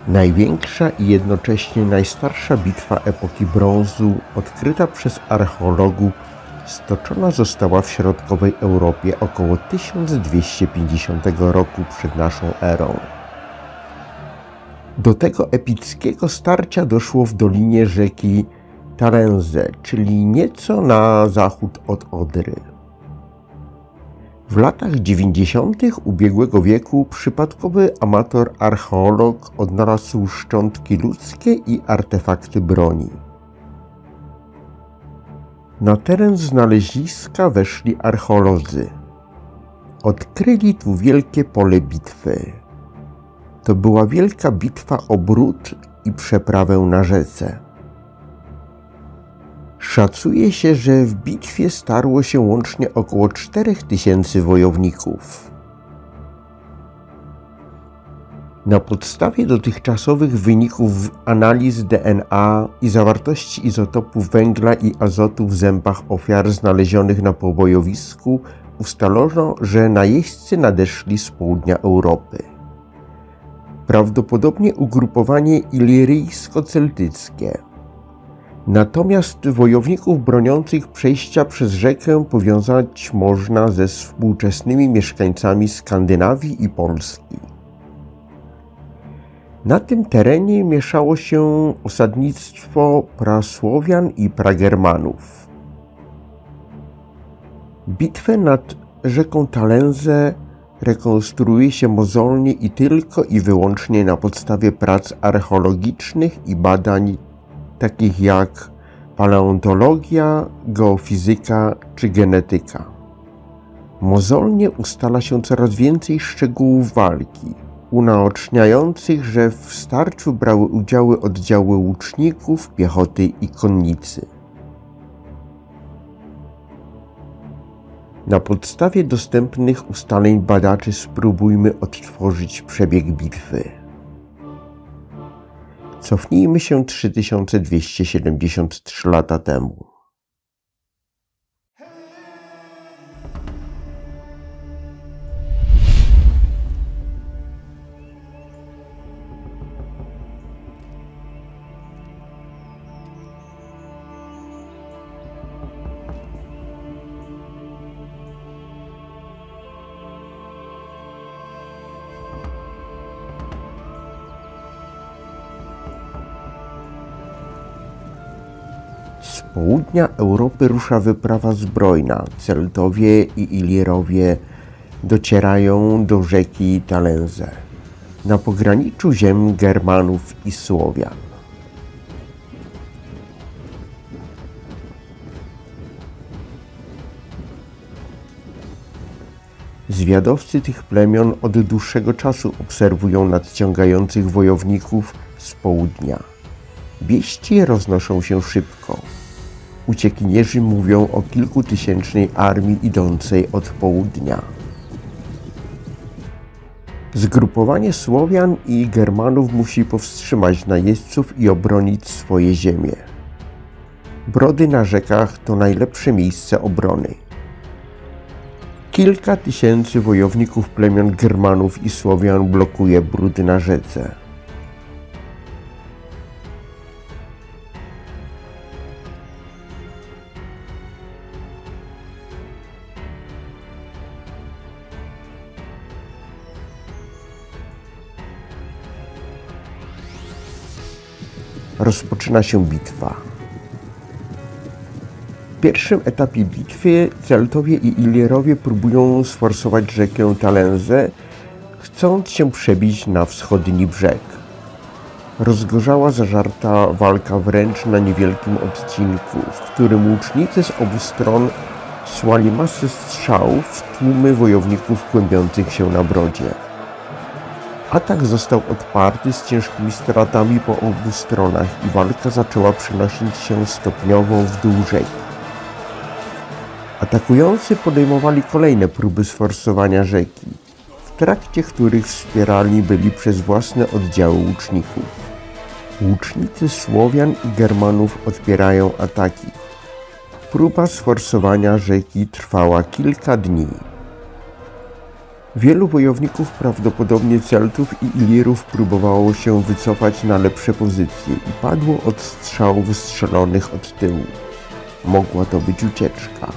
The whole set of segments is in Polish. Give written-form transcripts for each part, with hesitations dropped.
Największa i jednocześnie najstarsza bitwa epoki brązu, odkryta przez archeologów, stoczona została w środkowej Europie około 1250 roku przed naszą erą. Do tego epickiego starcia doszło w dolinie rzeki Talenze, czyli nieco na zachód od Odry. W latach 90. ubiegłego wieku przypadkowy amator archeolog odnalazł szczątki ludzkie i artefakty broni. Na teren znaleziska weszli archeolodzy. Odkryli tu wielkie pole bitwy. To była wielka bitwa o brud i przeprawę na rzece. Szacuje się, że w bitwie starło się łącznie około 4000 wojowników. Na podstawie dotychczasowych wyników analiz DNA i zawartości izotopów węgla i azotu w zębach ofiar znalezionych na pobojowisku ustalono, że najeźdźcy nadeszli z południa Europy. Prawdopodobnie ugrupowanie iliryjsko-celtyckie. Natomiast wojowników broniących przejścia przez rzekę powiązać można ze współczesnymi mieszkańcami Skandynawii i Polski. Na tym terenie mieszało się osadnictwo prasłowian i pragermanów. Bitwę nad rzeką Talenzę rekonstruuje się mozolnie i tylko i wyłącznie na podstawie prac archeologicznych i badań takich jak paleontologia, geofizyka czy genetyka. Mozolnie ustala się coraz więcej szczegółów walki, unaoczniających, że w starciu brały udziały oddziały łuczników, piechoty i konnicy. Na podstawie dostępnych ustaleń badaczy spróbujmy odtworzyć przebieg bitwy. Cofnijmy się 3273 lata temu. Z południa Europy rusza wyprawa zbrojna. Celtowie i Ilirowie docierają do rzeki Talenze, na pograniczu ziem Germanów i Słowian. Zwiadowcy tych plemion od dłuższego czasu obserwują nadciągających wojowników z południa. Wieści roznoszą się szybko. Uciekinierzy mówią o kilkutysięcznej armii idącej od południa. Zgrupowanie Słowian i Germanów musi powstrzymać najeźdźców i obronić swoje ziemie. Brody na rzekach to najlepsze miejsce obrony. Kilka tysięcy wojowników plemion Germanów i Słowian blokuje brody na rzece. Rozpoczyna się bitwa. W pierwszym etapie bitwy Celtowie i Ilirowie próbują sforsować rzekę Talenzę, chcąc się przebić na wschodni brzeg. Rozgorzała zażarta walka wręcz na niewielkim odcinku, w którym łucznicy z obu stron słali masy strzałów w tłumy wojowników kłębiących się na brodzie. Atak został odparty z ciężkimi stratami po obu stronach i walka zaczęła przenosić się stopniowo w dół rzeki. Atakujący podejmowali kolejne próby sforsowania rzeki, w trakcie których wspierani byli przez własne oddziały łuczników. Łucznicy Słowian i Germanów odpierają ataki. Próba sforsowania rzeki trwała kilka dni. Wielu wojowników, prawdopodobnie Celtów i Ilirów, próbowało się wycofać na lepsze pozycje i padło od strzałów strzelonych od tyłu. Mogła to być ucieczka.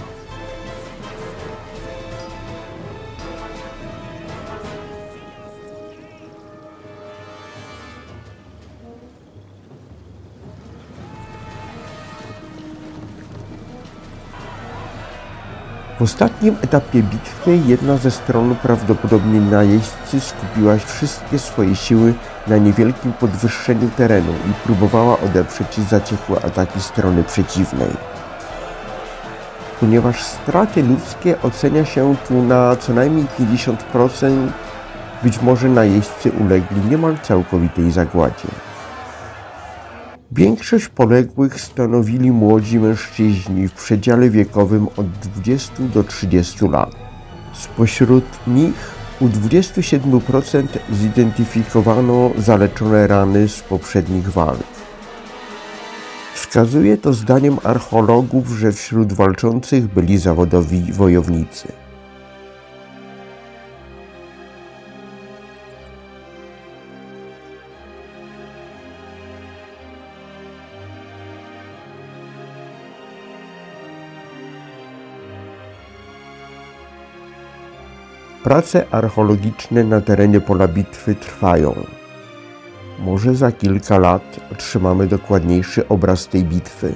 W ostatnim etapie bitwy jedna ze stron, prawdopodobnie najeźdźcy, skupiła wszystkie swoje siły na niewielkim podwyższeniu terenu i próbowała odeprzeć zaciekłe ataki strony przeciwnej. Ponieważ straty ludzkie ocenia się tu na co najmniej 50%, być może najeźdźcy ulegli niemal całkowitej zagładzie. Większość poległych stanowili młodzi mężczyźni w przedziale wiekowym od 20 do 30 lat. Spośród nich u 27% zidentyfikowano zaleczone rany z poprzednich walk. Wskazuje to zdaniem archeologów, że wśród walczących byli zawodowi wojownicy. Prace archeologiczne na terenie pola bitwy trwają. Może za kilka lat otrzymamy dokładniejszy obraz tej bitwy.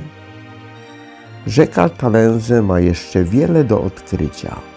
Rzeka Talenze ma jeszcze wiele do odkrycia.